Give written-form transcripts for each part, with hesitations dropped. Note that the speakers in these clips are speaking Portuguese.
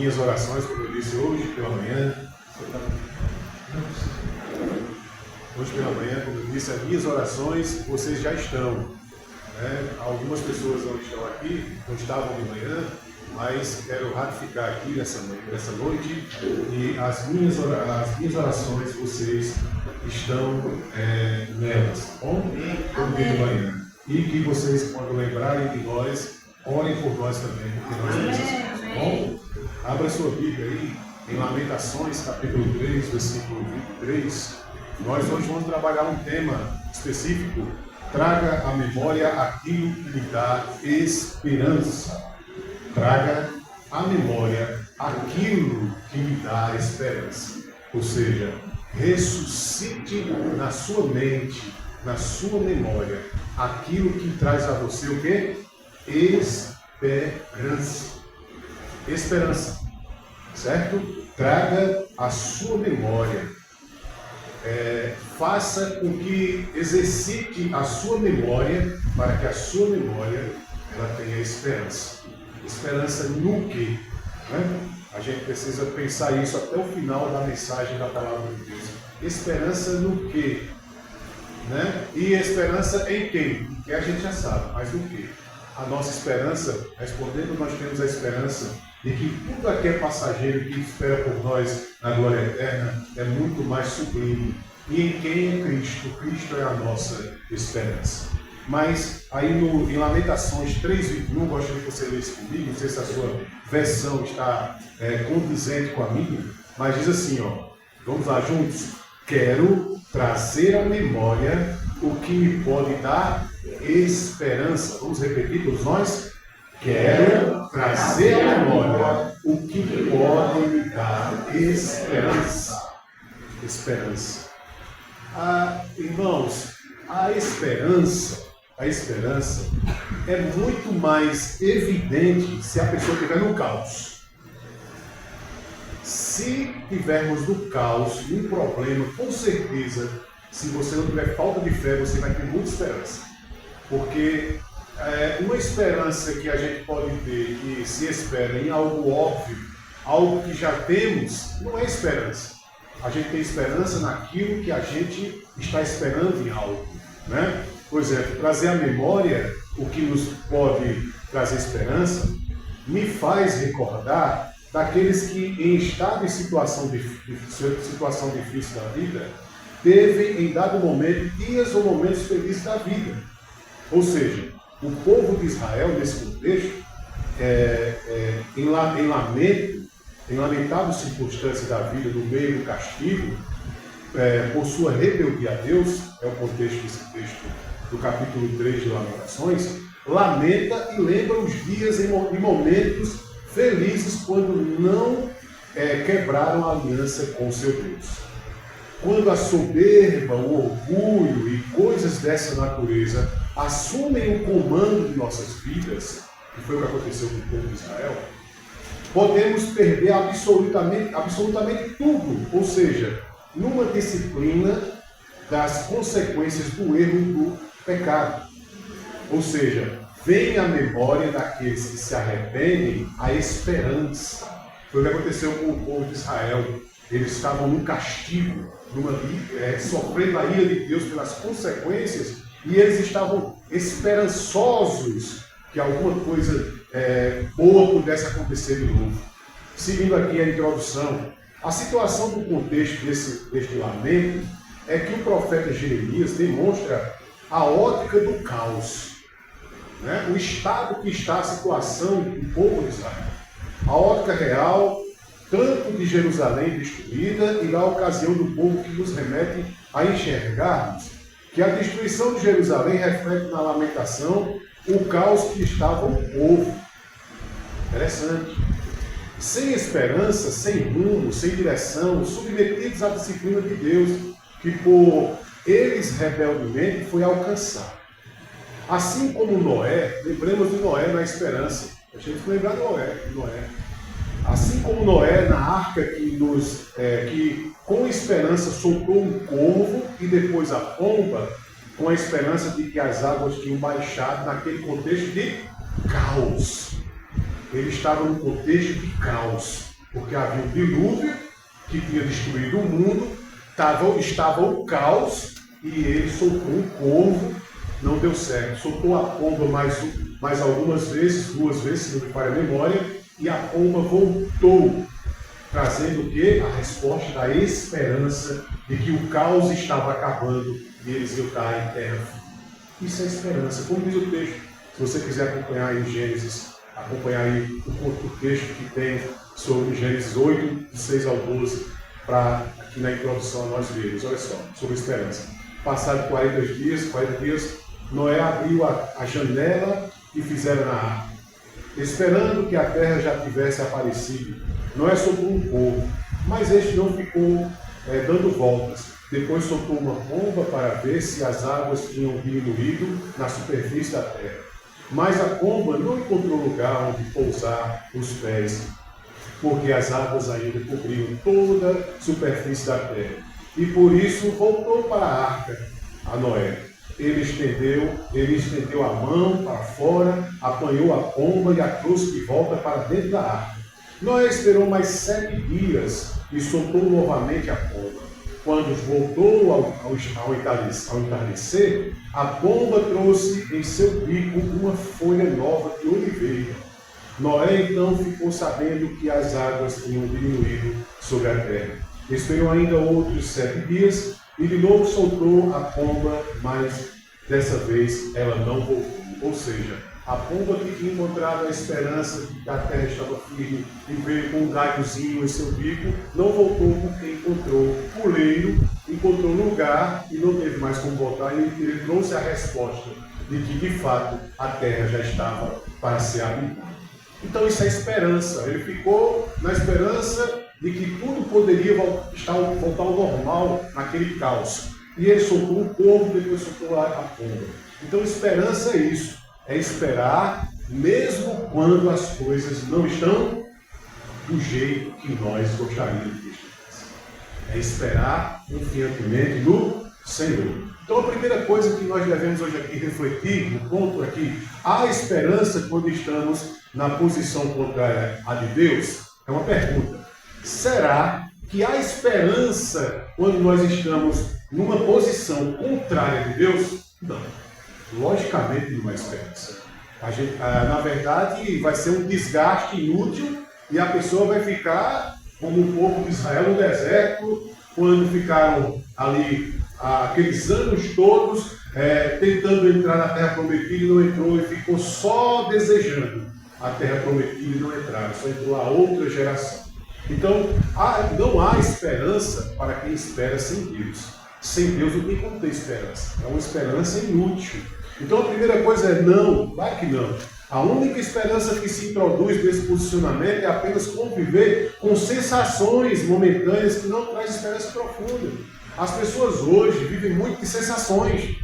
minhas orações, como eu disse hoje pela manhã. Hoje pela manhã, como eu disse, as minhas orações, vocês já estão. Né? Algumas pessoas não estão aqui, não estavam de manhã, mas quero ratificar aqui nessa noite, e as minhas orações, vocês estão nelas, tá bom? Todo dia de manhã. E que vocês, quando lembrarem de nós, orem por nós também, porque nós precisamos, tá bom? Abra sua Bíblia aí, em Lamentações, capítulo 3, versículo 23. Nós hoje vamos trabalhar um tema específico. Traga à memória aquilo que lhe dá esperança. Traga à memória aquilo que lhe dá esperança. Ou seja, ressuscite na sua mente, na sua memória, aquilo que traz a você o quê? Esperança. Esperança. Certo? Traga à sua memória. Faça com que exercite a sua memória, para que a sua memória ela tenha esperança. Esperança no quê? Né? A gente precisa pensar isso até o final da mensagem da palavra de Deus. Esperança no quê? Né? E esperança em quem? Que a gente já sabe, mas no quê? A nossa esperança, respondendo, nós temos a esperança de que tudo aquilo que é passageiro que espera por nós na glória eterna é muito mais sublime. E em quem é Cristo? Cristo é a nossa esperança. Mas aí em Lamentações 3:21, gostaria que você lesse comigo, não sei se a sua versão está condizente com a minha, mas diz assim, ó, vamos lá juntos? Quero trazer à memória o que me pode dar esperança. Vamos repetir todos nós? Quero trazer à memória o que pode me dar esperança. Esperança. Irmãos, a esperança é muito mais evidente se a pessoa estiver no caos. Se tivermos no caos, um problema, com certeza, se você não tiver falta de fé, você vai ter muita esperança. Porque uma esperança que a gente pode ter, que se espera em algo óbvio, algo que já temos, não é esperança. A gente tem esperança naquilo que a gente está esperando em algo. Né? Por exemplo, trazer à memória o que nos pode trazer esperança, me faz recordar daqueles que, em estado de situação difícil da vida, teve em dado momento dias ou momentos felizes da vida. Ou seja, o povo de Israel, nesse contexto, em lamentável circunstância da vida, no meio do castigo, por sua rebeldia a Deus, é o contexto desse texto do capítulo 3 de Lamentações, lamenta e lembra os dias e momentos felizes quando não quebraram a aliança com seu Deus. Quando a soberba, o orgulho e coisas dessa natureza assumem o comando de nossas vidas, que foi o que aconteceu com o povo de Israel, podemos perder absolutamente tudo, ou seja, numa disciplina das consequências do erro e do pecado. Ou seja, vem à memória daqueles que se arrependem a esperança. Foi o que aconteceu com o povo de Israel. Eles estavam num castigo, sofrendo a ira de Deus pelas consequências, e eles estavam esperançosos que alguma coisa boa pudesse acontecer de novo. Seguindo aqui a introdução, a situação do contexto deste lamento é que o profeta Jeremias demonstra a ótica do caos, né? O estado que está a situação do povo de Israel. A ótica real, tanto de Jerusalém destruída e da ocasião do povo, que nos remete a enxergarmos que a destruição de Jerusalém reflete na lamentação o caos que estava o povo. Interessante. Sem esperança, sem rumo, sem direção, submetidos à disciplina de Deus, que por eles rebeldemente foi alcançado. Assim como Noé, lembremos de Noé na esperança. A gente vai lembrar de Noé. Assim como Noé na arca que com esperança soltou um corvo e depois a pomba, com a esperança de que as águas tinham baixado naquele contexto de caos. Ele estava no contexto de caos. porque havia um dilúvio que tinha destruído o mundo, estava o caos, e ele soltou um corvo, não deu certo. Soltou a pomba mais algumas vezes, 2 vezes, se não me falha a memória, e a pomba voltou, trazendo o quê? A resposta da esperança de que o caos estava acabando e eles iam estar em terra firme. Isso é esperança, como diz o texto. Se você quiser acompanhar aí Gênesis, acompanhar aí o texto que tem sobre Gênesis 8, de 6 ao 12, para aqui na introdução nós lermos. Olha só, sobre esperança. Passado 40 dias, Noé abriu a janela e fizeram na arca, esperando que a terra já tivesse aparecido. Noé soltou um corvo, mas este não ficou dando voltas. Depois soltou uma pomba para ver se as águas tinham diminuído na superfície da terra. Mas a pomba não encontrou lugar onde pousar os pés, porque as águas ainda cobriam toda a superfície da terra. E por isso voltou para a arca a Noé. Ele estendeu a mão para fora, apanhou a pomba e a trouxe de volta para dentro da arca. Noé esperou mais 7 dias e soltou novamente a pomba. Quando voltou ao entardecer, a pomba trouxe em seu bico uma folha nova de oliveira. Noé então ficou sabendo que as águas tinham diminuído sobre a terra. Esperou ainda outros 7 dias e de novo soltou a pomba, mas dessa vez ela não voltou. Ou seja, a pomba que tinha encontrado a esperança de que a terra estava firme e veio com um galhozinho em seu bico, não voltou porque encontrou puleiro, encontrou lugar e não teve mais como voltar, e ele trouxe a resposta de que de fato a terra já estava para ser habitada. Então isso é esperança. Ele ficou na esperança de que tudo poderia voltar ao normal naquele caos. E ele soltou um corvo, depois soltou a pomba. Então esperança é isso. É esperar mesmo quando as coisas não estão do jeito que nós gostaríamos que estivessem. É esperar confiantemente no Senhor. Então a primeira coisa que nós devemos hoje aqui refletir, no ponto aqui, há esperança quando estamos na posição contrária à de Deus? É uma pergunta. Será que há esperança quando nós estamos numa posição contrária de Deus? Não. Logicamente não há esperança. Na verdade, vai ser um desgaste inútil e a pessoa vai ficar como o povo de Israel no deserto, quando ficaram ali aqueles anos todos tentando entrar na terra prometida e não entrou, e ficou só desejando a terra prometida e não entraram, só entrou a outra geração. Então, não há esperança para quem espera sem Deus. Sem Deus não tem como ter esperança. É uma esperança inútil. Então a primeira coisa é não, claro que não. A única esperança que se introduz nesse posicionamento é apenas conviver com sensações momentâneas que não traz esperança profunda. As pessoas hoje vivem muito de sensações.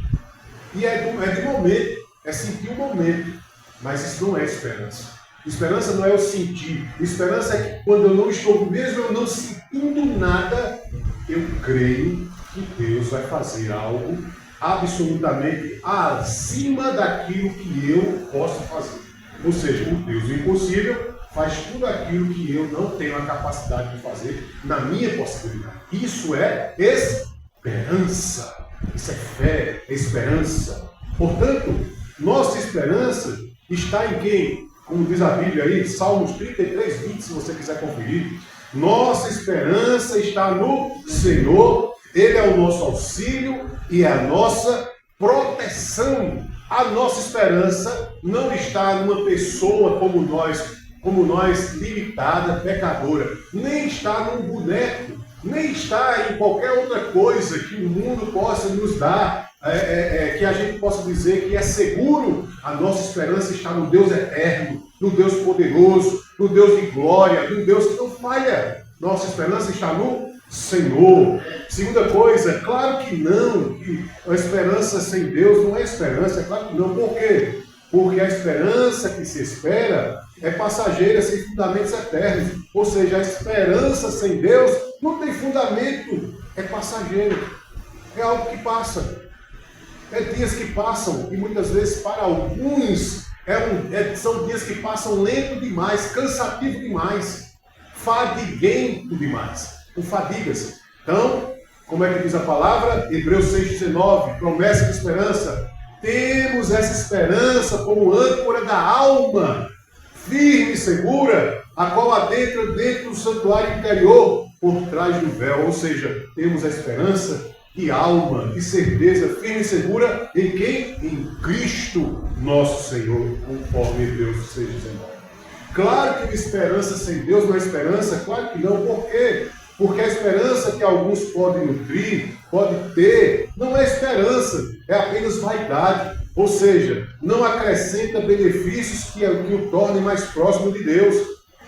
E é de momento, é sentir o momento. Mas isso não é esperança. Esperança não é eu sentir. Esperança é que quando eu não estou, mesmo eu não sentindo nada, eu creio que Deus vai fazer algo absolutamente acima daquilo que eu posso fazer. Ou seja, o Deus do impossível faz tudo aquilo que eu não tenho a capacidade de fazer na minha possibilidade. Isso é esperança. Isso é fé, é esperança. Portanto, nossa esperança está em quem? Como diz a Bíblia aí, Salmos 33, 20, se você quiser conferir. Nossa esperança está no Senhor. Ele é o nosso auxílio e é a nossa proteção. A nossa esperança não está numa pessoa como nós, limitada, pecadora. Nem está num boneco, nem está em qualquer outra coisa que o mundo possa nos dar, que a gente possa dizer que é seguro. A nossa esperança está no Deus eterno, no Deus poderoso, no Deus de glória, no Deus que não falha. Nossa esperança está no Senhor. Segunda coisa, claro que não, que a esperança sem Deus não é esperança, é claro que não. Por quê? Porque a esperança que se espera é passageira, sem fundamentos eternos. Ou seja, a esperança sem Deus não tem fundamento, é passageiro, é algo que passa. É dias que passam, e muitas vezes para alguns são dias que passam lento demais, cansativo demais. fadiguento demais. Com fadigas. Então, como é que diz a palavra? Hebreus 6,19, promessa de esperança. Temos essa esperança como âncora da alma, firme e segura, a qual adentra dentro do santuário interior, por trás do véu. Ou seja, temos a esperança de alma, de certeza firme e segura em quem? Em Cristo nosso Senhor, conforme Hebreus 6,19. Claro que uma esperança sem Deus não é esperança, claro que não. Por quê? Porque a esperança que alguns podem nutrir, podem ter, não é esperança, é apenas vaidade. Ou seja, não acrescenta benefícios que o tornem mais próximo de Deus.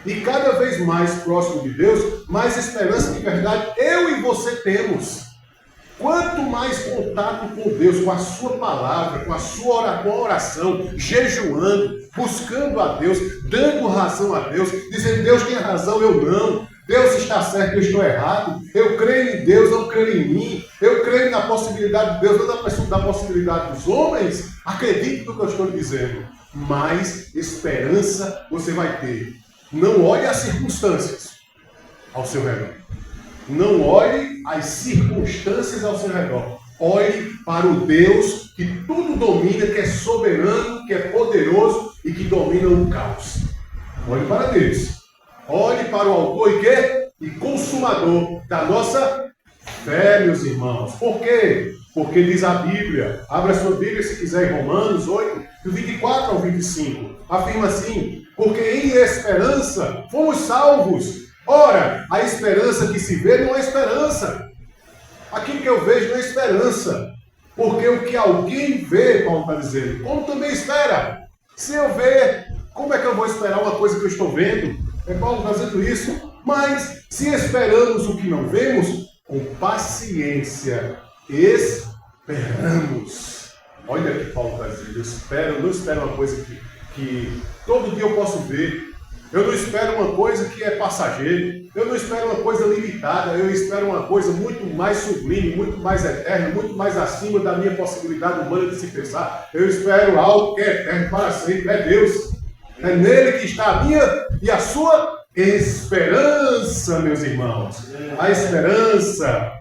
E cada vez mais próximo de Deus, mais esperança de verdade eu e você temos. Quanto mais contato com Deus, com a sua palavra, com a oração, jejuando, buscando a Deus, dando razão a Deus, dizendo Deus tem razão, eu não. Deus está certo, eu estou errado. Eu creio em Deus, não creio em mim. Eu creio na possibilidade de Deus, não na possibilidade dos homens. Acredite no que eu estou lhe dizendo. Mais esperança você vai ter. Não olhe as circunstâncias ao seu redor. Não olhe as circunstâncias ao seu redor. Olhe para o Deus que tudo domina, que é soberano, que é poderoso e que domina o caos. Olhe para Deus. Olhe para o autor e quê? E consumador da nossa fé, meus irmãos. Por quê? Porque diz a Bíblia, abra a sua Bíblia se quiser em Romanos 8, do 24 ao 25. Afirma assim, porque em esperança fomos salvos. Ora, a esperança que se vê não é esperança. Aquilo que eu vejo não é esperança. Porque o que alguém vê, Paulo está dizendo, como também espera. Se eu ver, como é que eu vou esperar uma coisa que eu estou vendo? É Paulo fazendo isso. Mas se esperamos o que não vemos, com paciência esperamos. Olha o que Paulo está dizendo. Eu não espero uma coisa que todo dia eu posso ver. Eu não espero uma coisa que é passageira. Eu não espero uma coisa limitada. Eu espero uma coisa muito mais sublime, muito mais eterna, muito mais acima da minha possibilidade humana de se pensar. Eu espero algo que é eterno para sempre. É Deus. É nele que está a minha e a sua esperança, meus irmãos. A esperança.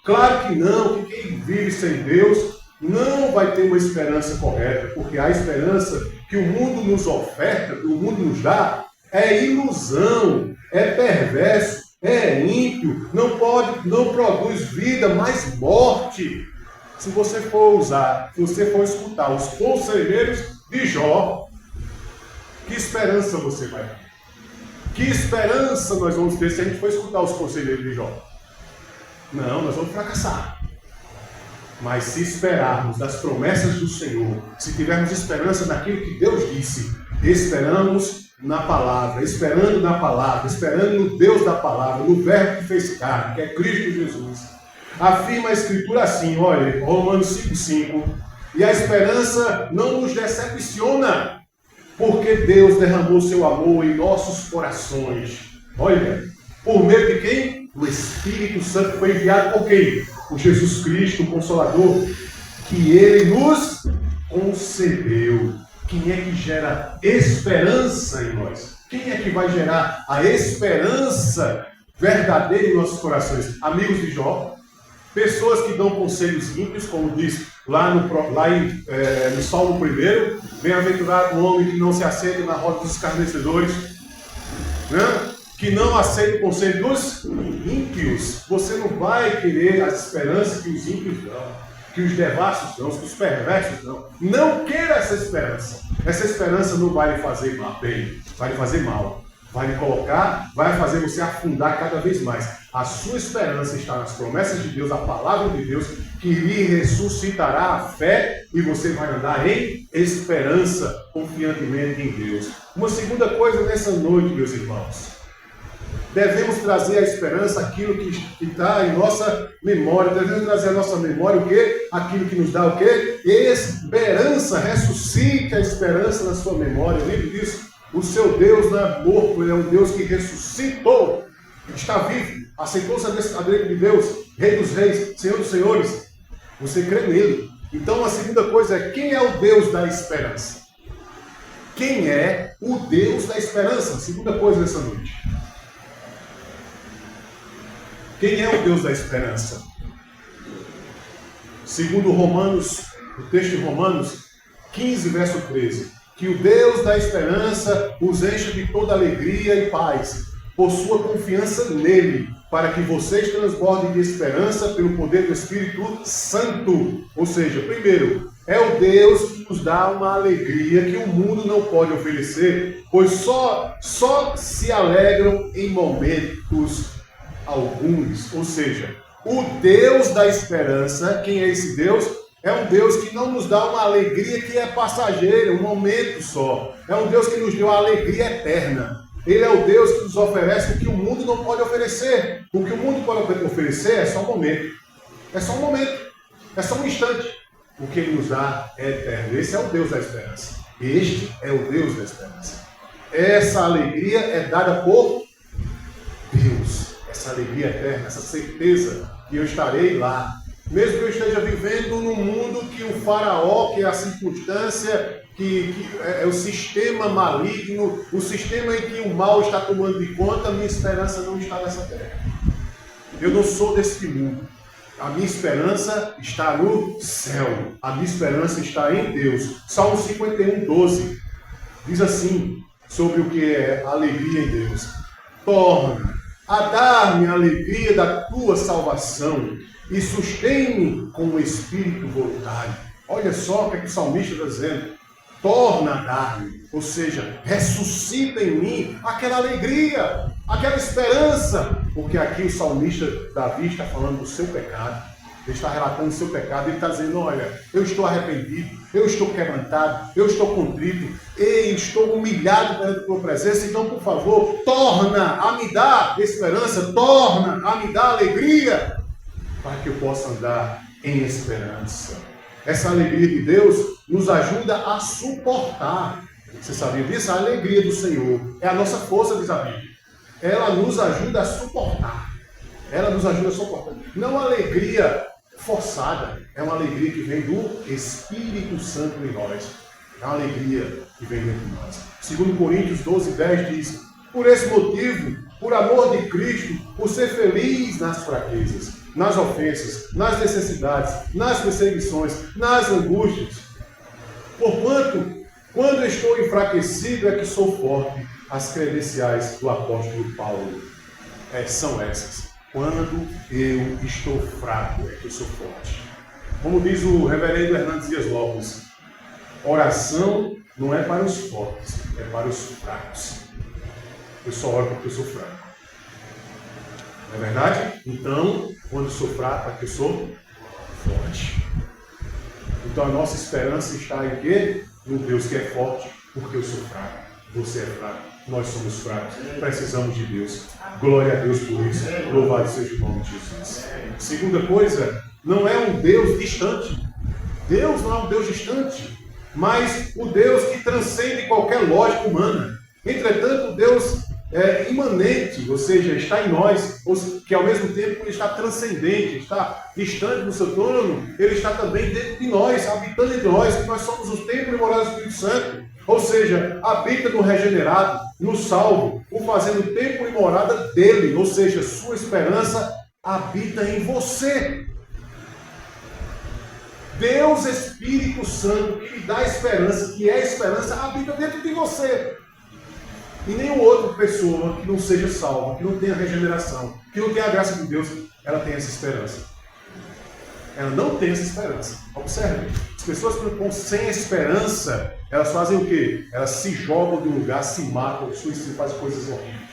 Claro que não, que quem vive sem Deus não vai ter uma esperança correta, porque a esperança que o mundo nos oferta, que o mundo nos dá, é ilusão, é perverso, é ímpio, não produz vida, mas morte. Se você for escutar os conselheiros de Jó, que esperança você vai ter? Que esperança nós vamos ter se a gente for escutar os conselheiros de Jó? Não, nós vamos fracassar. Mas se esperarmos das promessas do Senhor, se tivermos esperança naquilo que Deus disse, esperando na palavra, esperando no Deus da palavra, no Verbo que fez carne, que é Cristo Jesus. Afirma a Escritura assim, olha, Romanos 5,5, e a esperança não nos decepciona, porque Deus derramou seu amor em nossos corações. Olha, por meio de quem? O Espírito Santo foi enviado por quem? Por Jesus Cristo, o Consolador, que Ele nos concedeu. Quem é que gera esperança em nós? Quem é que vai gerar a esperança verdadeira em nossos corações? Amigos de Jó, pessoas que dão conselhos ímpios, como diz lá no Salmo 1, bem-aventurado o homem que não se assenta na roda dos escarnecedores, né? Que não aceita o conselho dos ímpios. Você não vai querer as esperanças que os ímpios dão, que os devassos dão, que os perversos dão. Não queira essa esperança. Essa esperança não vai lhe fazer bem, vai lhe fazer mal. Vai lhe colocar, vai fazer você afundar cada vez mais. A sua esperança está nas promessas de Deus, a palavra de Deus, que lhe ressuscitará a fé e você vai andar em esperança, confiantemente em Deus. Uma segunda coisa nessa noite, meus irmãos. Devemos trazer à esperança aquilo que está em nossa memória. Devemos trazer à nossa memória o quê? Aquilo que nos dá o quê? Esperança. Ressuscite a esperança na sua memória. Lembre disso. O seu Deus não é morto, ele é um Deus que ressuscitou. Está vivo. Aceitou-se a direita de Deus, Rei dos Reis, Senhor dos Senhores. Você crê nele. Então a segunda coisa é, quem é o Deus da esperança? Quem é o Deus da esperança? Segunda coisa dessa noite. Quem é o Deus da esperança? Segundo Romanos, o texto de Romanos 15, verso 13. Que o Deus da esperança os encha de toda alegria e paz, por sua confiança nele, para que vocês transbordem de esperança pelo poder do Espírito Santo. Ou seja, primeiro, é o Deus que nos dá uma alegria que o mundo não pode oferecer, pois só se alegram em momentos alguns. Ou seja, o Deus da esperança, quem é esse Deus? É um Deus que não nos dá uma alegria que é passageira, um momento só. É um Deus que nos deu a alegria eterna. Ele é o Deus que nos oferece o que o mundo não pode oferecer. O que o mundo pode oferecer é só um momento. É só um momento. É só um instante. O que ele nos dá é eterno. Esse é o Deus da esperança. Este é o Deus da esperança. Essa alegria é dada por Deus. Essa alegria eterna, essa certeza que eu estarei lá. Mesmo que eu esteja vivendo num mundo que o faraó, que é a circunstância, que é o sistema maligno, o sistema em que o mal está tomando de conta, a minha esperança não está nessa terra. Eu não sou desse mundo. A minha esperança está no céu. A minha esperança está em Deus. Salmo 51, 12 diz assim, sobre o que é alegria em Deus. Torna a dar-me a alegria da tua salvação e sustém-me com o espírito voluntário. Olha só o que o salmista está dizendo. Torna a dar-me, ou seja, ressuscita em mim aquela alegria, aquela esperança. Porque aqui o salmista Davi está falando do seu pecado. Ele está relatando o seu pecado. Ele está dizendo, olha, eu estou arrependido, eu estou quebrantado, eu estou contrito, eu estou humilhado perante a tua presença. Então, por favor, torna a me dar esperança, torna a me dar alegria, para que eu possa andar em esperança. Essa alegria de Deus nos ajuda a suportar. Você sabia disso? A alegria do Senhor é a nossa força, diz a Bíblia. Ela nos ajuda a suportar. Ela nos ajuda a suportar. Não uma alegria forçada, é uma alegria que vem do Espírito Santo em nós. É uma alegria que vem dentro de nós. Segundo Coríntios 12, 10 diz, por esse motivo, por amor de Cristo, por ser feliz nas fraquezas, nas ofensas, nas necessidades, nas perseguições, nas angústias. Porquanto, quando estou enfraquecido é que sou forte. As credenciais do apóstolo Paulo são essas. Quando eu estou fraco é que eu sou forte. Como diz o reverendo Hernandes Dias Lopes, oração não é para os fortes, é para os fracos. Eu só oro porque eu sou fraco. Não é verdade? Então, quando eu sou fraco, é que eu sou forte. Então a nossa esperança está em quê? No Deus que é forte, porque eu sou fraco. Você é fraco. Nós somos fracos. Precisamos de Deus. Glória a Deus por isso. Louvado seja o nome de Jesus. Segunda coisa, não é um Deus distante. Deus não é um Deus distante, mas o Deus que transcende qualquer lógica humana. Entretanto, o Deus é imanente, ou seja, está em nós, que ao mesmo tempo ele está transcendente, está distante do seu trono, ele está também dentro de nós, habitando entre nós, que nós somos o templo e morada do Espírito Santo. Ou seja, habita no regenerado, no salvo, o fazendo templo e morada dele, ou seja, sua esperança habita em você. Deus Espírito Santo, que lhe dá esperança, que é esperança, habita dentro de você. E nenhuma outra pessoa que não seja salva, que não tenha regeneração, que não tenha a graça de Deus, ela tem essa esperança. Ela não tem essa esperança. Observe, as pessoas que estão sem esperança, elas fazem o quê? Elas se jogam de um lugar, se matam, fazem coisas horríveis.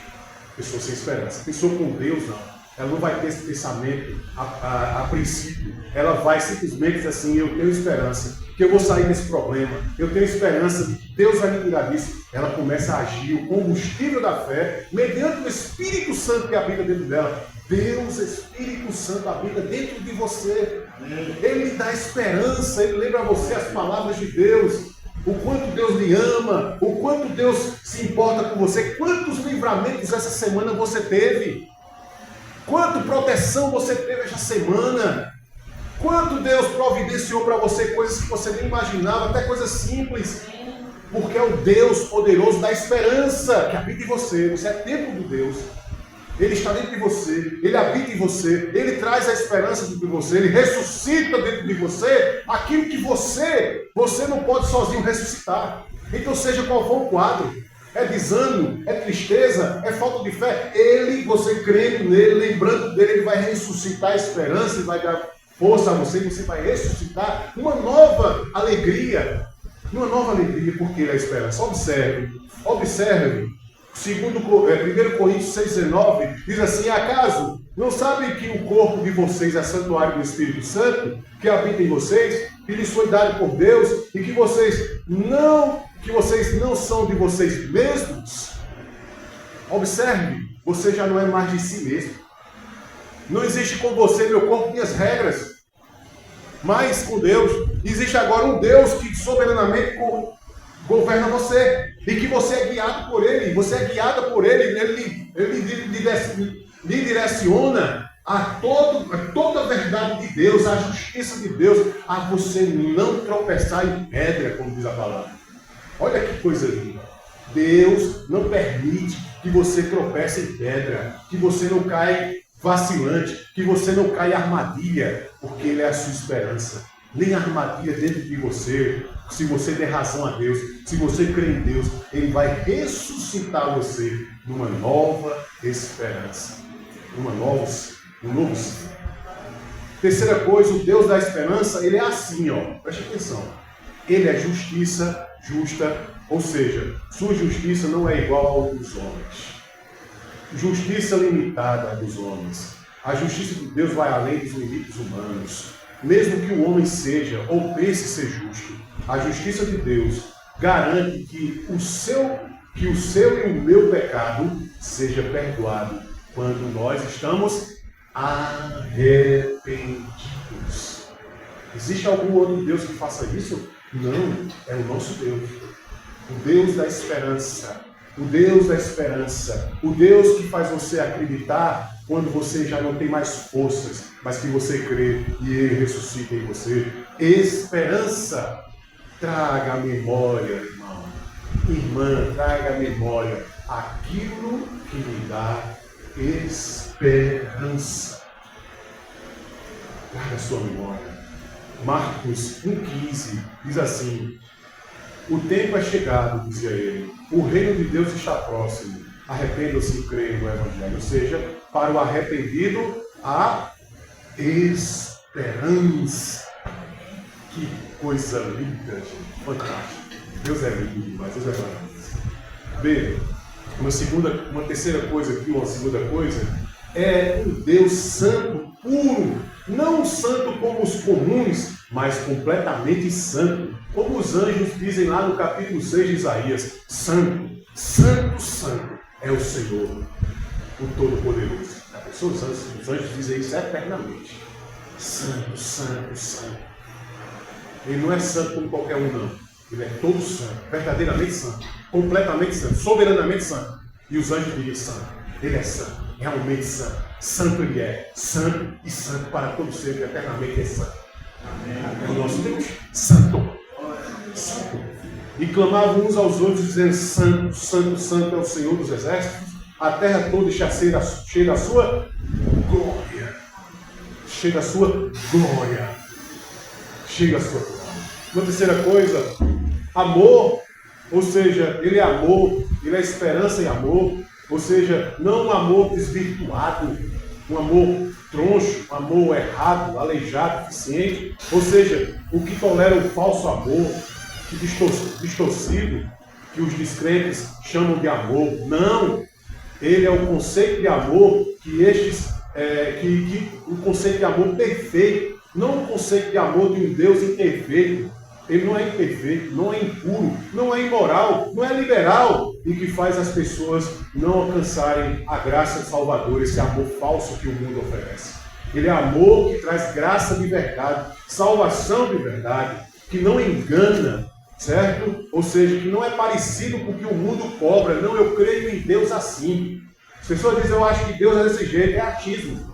Pessoa sem esperança. Pessoa com Deus, não. Ela não vai ter esse pensamento a princípio. Ela vai simplesmente dizer assim, eu tenho esperança, que eu vou sair desse problema. Eu tenho esperança, Deus vai me cuidar disso. Ela começa a agir, o combustível da fé, mediante o Espírito Santo que habita dentro dela. Deus, Espírito Santo, habita dentro de você. Ele lhe dá esperança, ele lembra a você as palavras de Deus. O quanto Deus lhe ama, o quanto Deus se importa com você. Quantos livramentos essa semana você teve? Quanta proteção você teve essa semana? Quanto Deus providenciou para você coisas que você nem imaginava, até coisas simples. Porque é o Deus poderoso da esperança que habita em você. Você é templo de Deus. Ele está dentro de você, ele habita em você, ele traz a esperança dentro de você, ele ressuscita dentro de você aquilo que você não pode sozinho ressuscitar. Então, seja qual for o quadro, é desânimo, é tristeza, é falta de fé, você crendo nele, lembrando dele, ele vai ressuscitar a esperança e vai dar força a você, e você vai ressuscitar uma nova alegria, porque ele é a esperança. Observe. 1 Coríntios 6,19 diz assim: acaso não sabem que o corpo de vocês é santuário do Espírito Santo, que habita em vocês, que lhes foi dado por Deus, e que vocês não são de vocês mesmos? Observe, você já não é mais de si mesmo. Não existe com você, meu corpo, minhas regras. Mas com Deus, existe agora um Deus que soberanamente governa você, e que você é guiado por Ele, você é guiada por Ele, Ele lhe direciona a toda a verdade de Deus, a justiça de Deus, a você não tropeçar em pedra, como diz a palavra. Olha que coisa linda. Deus não permite que você tropece em pedra, que você não caia vacilante, que você não caia em armadilha, porque Ele é a sua esperança. Nem armadilha dentro de você. Se você der razão a Deus, se você crê em Deus, Ele vai ressuscitar você numa nova esperança, um novo ciclo. Terceira coisa, o Deus da esperança, Ele é assim, preste atenção. Ele é justiça justa, ou seja, sua justiça não é igual ao dos homens. Justiça limitada dos homens. A justiça de Deus vai além dos limites humanos. Mesmo que o homem seja ou pense ser justo, a justiça de Deus garante que o seu e o meu pecado seja perdoado quando nós estamos arrependidos. Existe algum outro Deus que faça isso? Não, é o nosso Deus. O Deus da esperança. O Deus da esperança. O Deus que faz você acreditar quando você já não tem mais forças, mas que você crê e Ele ressuscita em você. Esperança. Traga à memória, irmão. Irmã, traga à memória aquilo que lhe dá esperança. Traga à sua memória. Marcos 1,15 diz assim: o tempo é chegado, dizia ele, o reino de Deus está próximo, arrependam-se e creiam no Evangelho. Ou seja, para o arrependido, a esperança. Que coisa linda, gente. Fantástico. Deus é lindo demais, Deus é maravilhoso. Bem, uma terceira coisa aqui, uma segunda coisa, é um Deus santo, puro. Não santo como os comuns, mas completamente santo. Como os anjos dizem lá no capítulo 6 de Isaías: santo, santo, santo é o Senhor, o Todo-Poderoso. Os anjos dizem isso eternamente. Santo, santo, santo. Ele não é santo como qualquer um, não. Ele é todo santo, verdadeiramente santo, completamente santo, soberanamente santo. E os anjos dizem santo. Ele é santo, realmente santo. Santo Ele é, santo e santo para todo sempre, eternamente é santo. Amém. É o nosso Deus, santo. Santo. E clamavam uns aos outros, dizendo: santo, santo, santo é o Senhor dos exércitos. A terra toda está cheia da sua glória. Cheia da sua glória. Cheia da sua glória. Uma terceira coisa, amor. Ou seja, Ele é amor, Ele é esperança e amor. Ou seja, não um amor desvirtuado, um amor troncho, um amor errado, aleijado, deficiente. Ou seja, o que tolera o falso amor, que distorcido, que os descrentes chamam de amor. Não! Ele é o conceito de amor o conceito de amor perfeito, não o conceito de amor de um Deus imperfeito. Ele não é imperfeito, não é impuro, não é imoral, não é liberal, e que faz as pessoas não alcançarem a graça salvadora, esse amor falso que o mundo oferece. Ele é amor que traz graça de verdade, salvação de verdade, que não engana, certo? Ou seja, que não é parecido com o que o mundo cobra. Não, eu creio em Deus assim. As pessoas dizem: eu acho que Deus é desse jeito. É achismo.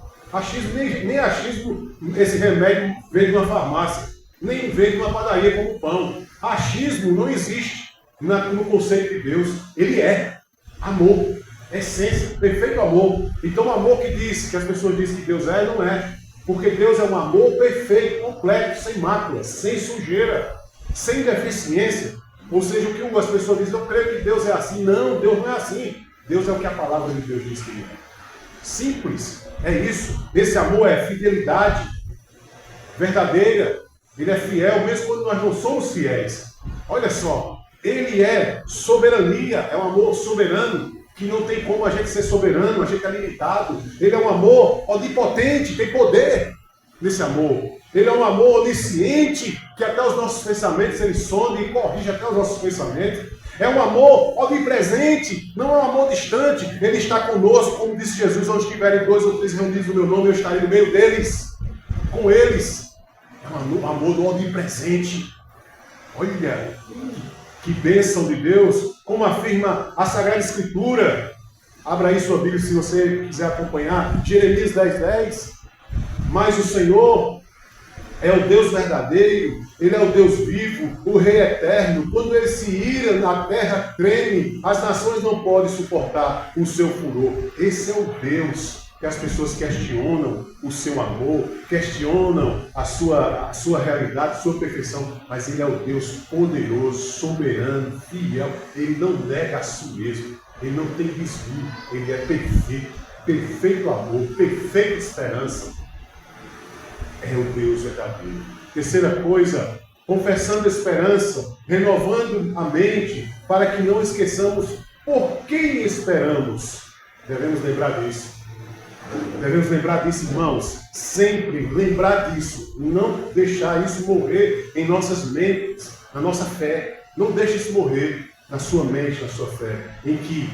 Nem achismo, esse remédio vem de uma farmácia. Nem vem de uma padaria como pão. Achismo não existe no conceito de Deus. Ele é amor. essência, perfeito amor. Então o amor que diz, que as pessoas dizem que Deus é, não é. Porque Deus é um amor perfeito, completo, sem máculas, sem sujeira, sem deficiência. Ou seja, o que as pessoas dizem, eu creio que Deus é assim. Não, Deus não é assim. Deus é o que a palavra de Deus diz que ele é. Simples, é isso. Esse amor é fidelidade verdadeira. Ele é fiel, mesmo quando nós não somos fiéis. Olha só, ele é soberania, é um amor soberano, que não tem como a gente ser soberano, a gente é limitado. Ele é um amor onipotente, tem poder nesse amor. Ele é um amor onisciente, que até os nossos pensamentos ele sonda e corrige até os nossos pensamentos. É um amor onipresente, não é um amor distante. Ele está conosco, como disse Jesus, onde estiverem 2 ou 3 reunidos no meu nome, eu estarei no meio deles, com eles. É um amor do onipresente. Olha, que bênção de Deus, como afirma a Sagrada Escritura. Abra aí sua Bíblia se você quiser acompanhar. Jeremias 10:10. Mas o Senhor é o Deus verdadeiro, Ele é o Deus vivo, o Rei eterno. Quando Ele se ira, a terra treme, as nações não podem suportar o seu furor. Esse é o Deus que as pessoas questionam o seu amor, questionam a sua realidade, a sua perfeição, mas Ele é o Deus poderoso, soberano, fiel. Ele não nega a si mesmo, Ele não tem desvio, Ele é perfeito, perfeito amor, perfeita esperança. É o Deus verdadeiro. Terceira coisa, confessando a esperança, renovando a mente, para que não esqueçamos por quem esperamos. Devemos lembrar disso. Devemos lembrar disso, irmãos. Sempre lembrar disso. Não deixar isso morrer em nossas mentes, na nossa fé. Não deixe isso morrer na sua mente, na sua fé. Em que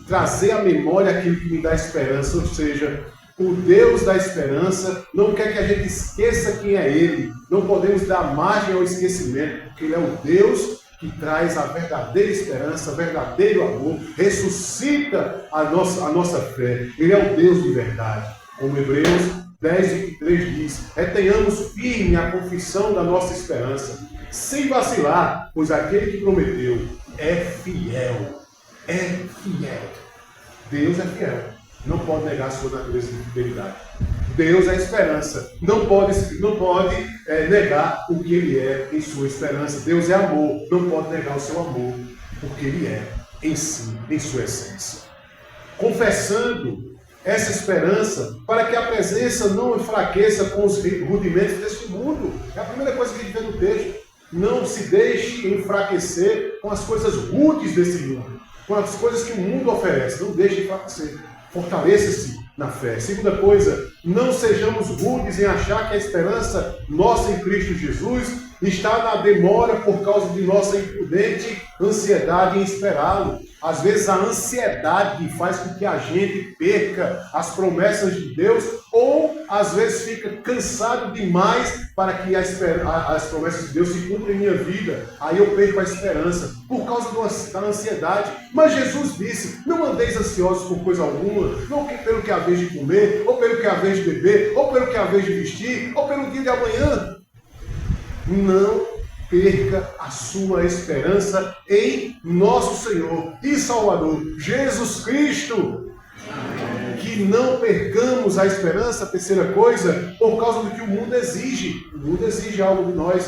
trazer à memória aquilo que me dá esperança, ou seja, o Deus da esperança não quer que a gente esqueça quem é Ele. Não podemos dar margem ao esquecimento, porque Ele é o Deus que traz a verdadeira esperança, o verdadeiro amor, ressuscita a nossa fé. Ele é o Deus de verdade. Como Hebreus 10:23 diz, retenhamos firme a confissão da nossa esperança, sem vacilar, pois aquele que prometeu é fiel. É fiel. Deus é fiel. Não pode negar a sua natureza de fidelidade. Deus é a esperança. Não pode negar o que Ele é em sua esperança. Deus é amor. Não pode negar o seu amor, porque Ele é em si, em sua essência. Confessando essa esperança, para que a presença não enfraqueça com os rudimentos deste mundo. É a primeira coisa que a gente vê no texto. Não se deixe enfraquecer com as coisas rudes desse mundo, com as coisas que o mundo oferece. Não deixe enfraquecer. Fortaleça-se na fé. Segunda coisa, não sejamos rudes em achar que a esperança nossa em Cristo Jesus está na demora por causa de nossa imprudente ansiedade em esperá-lo. Às vezes a ansiedade faz com que a gente perca as promessas de Deus, ou às vezes fica cansado demais para que as promessas de Deus se cumpram em minha vida. Aí eu perco a esperança por causa da ansiedade. Mas Jesus disse, não andeis ansiosos por coisa alguma, não pelo que é a vez de comer, ou pelo que é a vez de beber, ou pelo que é a vez de vestir, ou pelo dia de amanhã. Não perca a sua esperança em nosso Senhor e Salvador, Jesus Cristo. Amém. Que não percamos a esperança, terceira coisa, por causa do que o mundo exige. O mundo exige algo de nós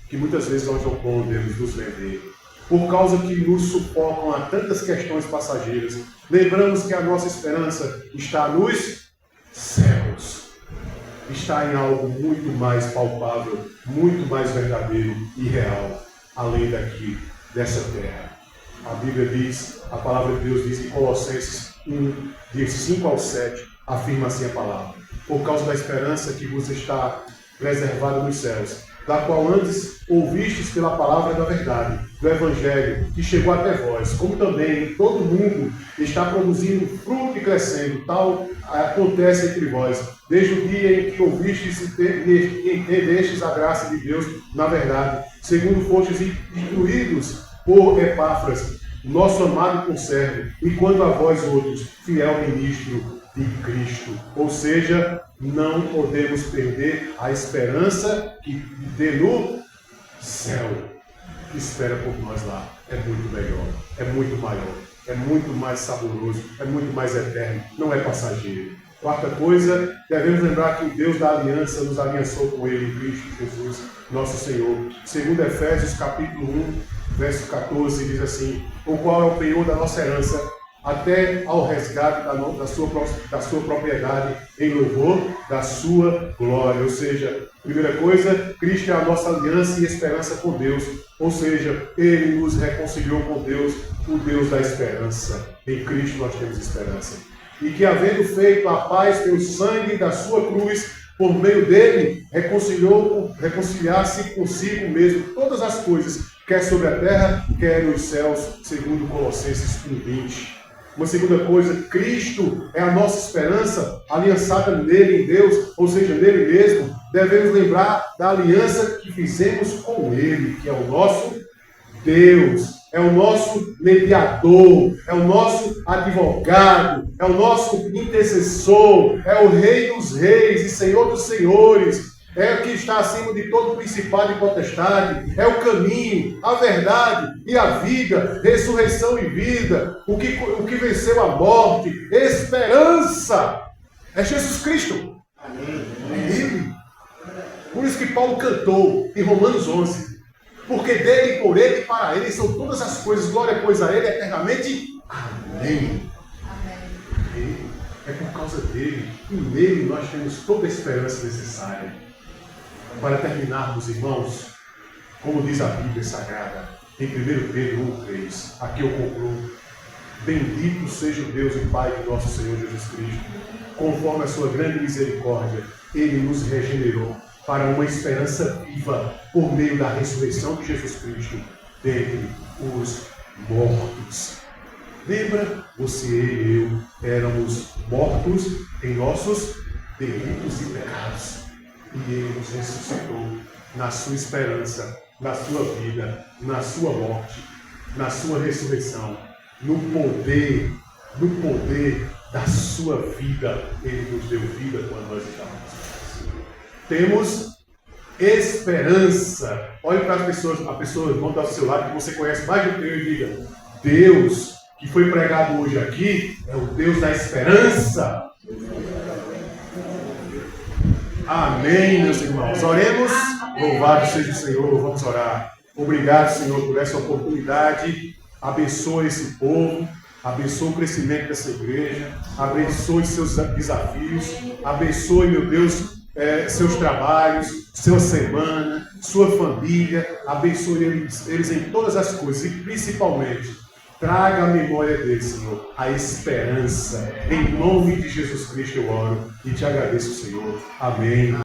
que muitas vezes nós não podemos nos vender. Por causa que nos sufocam a tantas questões passageiras. Lembramos que a nossa esperança está nos céus. Está em algo muito mais palpável, muito mais verdadeiro e real, além daqui, dessa terra. A Bíblia diz, a palavra de Deus diz em Colossenses 1, de 5 ao 7, afirma assim a palavra. Por causa da esperança que vos está preservada nos céus, da qual antes ouvistes pela palavra da verdade, do Evangelho, que chegou até vós, como também em todo mundo está produzindo fruto e crescendo, tal acontece entre vós, desde o dia em que ouvistes e entendestes a graça de Deus na verdade, segundo fostes instruídos por Epáfras, nosso amado conservo, e quanto a vós outros, fiel ministro de Cristo. Ou seja, não podemos perder a esperança que dê no céu, que espera por nós lá. É muito melhor, é muito maior, é muito mais saboroso, é muito mais eterno, não é passageiro. Quarta coisa, devemos lembrar que o Deus da aliança nos aliançou com Ele em Cristo Jesus, nosso Senhor. Segundo Efésios capítulo 1, verso 14, diz assim: o qual é o penhor da nossa herança, até ao resgate da sua propriedade, em louvor da sua glória. Ou seja, primeira coisa, Cristo é a nossa aliança e esperança com Deus. Ou seja, Ele nos reconciliou com Deus, o Deus da esperança. Em Cristo nós temos esperança. E que, havendo feito a paz pelo sangue da sua cruz, por meio dele, reconciliar-se consigo mesmo todas as coisas, quer sobre a terra, quer nos céus, segundo Colossenses 1:20. Uma segunda coisa, Cristo é a nossa esperança, aliançada nele, em Deus, ou seja, nele mesmo. Devemos lembrar da aliança que fizemos com ele, que é o nosso Deus, é o nosso mediador, é o nosso advogado, é o nosso intercessor, é o Rei dos Reis e Senhor dos Senhores. É o que está acima de todo principado e potestade, é o caminho, a verdade e a vida, ressurreição e vida, o que venceu a morte, esperança, é Jesus Cristo. Amém. É Ele. Por isso que Paulo cantou em Romanos 11, porque dele, por ele e para ele são todas as coisas, glória pois a ele eternamente. Amém. Amém. É por causa dele, e nele nós temos toda a esperança necessária. Para terminarmos, irmãos, como diz a Bíblia Sagrada, em 1 Pedro 1:3, aqui eu concluo: bendito seja o Deus e Pai de nosso Senhor Jesus Cristo, conforme a sua grande misericórdia, Ele nos regenerou para uma esperança viva por meio da ressurreição de Jesus Cristo dentre os mortos. Lembra? Você e eu éramos mortos em nossos delitos e pecados. E Ele nos ressuscitou na sua esperança, na sua vida, na sua morte, na sua ressurreição, no poder da sua vida. Ele nos deu vida quando nós estávamos. Temos esperança. Olhe para as pessoas, a pessoa irmão do seu lado que você conhece mais do que eu, e diga: Deus que foi pregado hoje aqui é o Deus da esperança. Amém, meus irmãos. Oremos. Louvado seja o Senhor. Vamos orar. Obrigado, Senhor, por essa oportunidade. Abençoe esse povo. Abençoe o crescimento dessa igreja. Abençoe seus desafios. Abençoe, meu Deus, seus trabalhos, sua semana, sua família. Abençoe eles em todas as coisas. E principalmente, traga a memória deles, Senhor, a esperança. Em nome de Jesus Cristo eu oro e te agradeço, Senhor. Amém.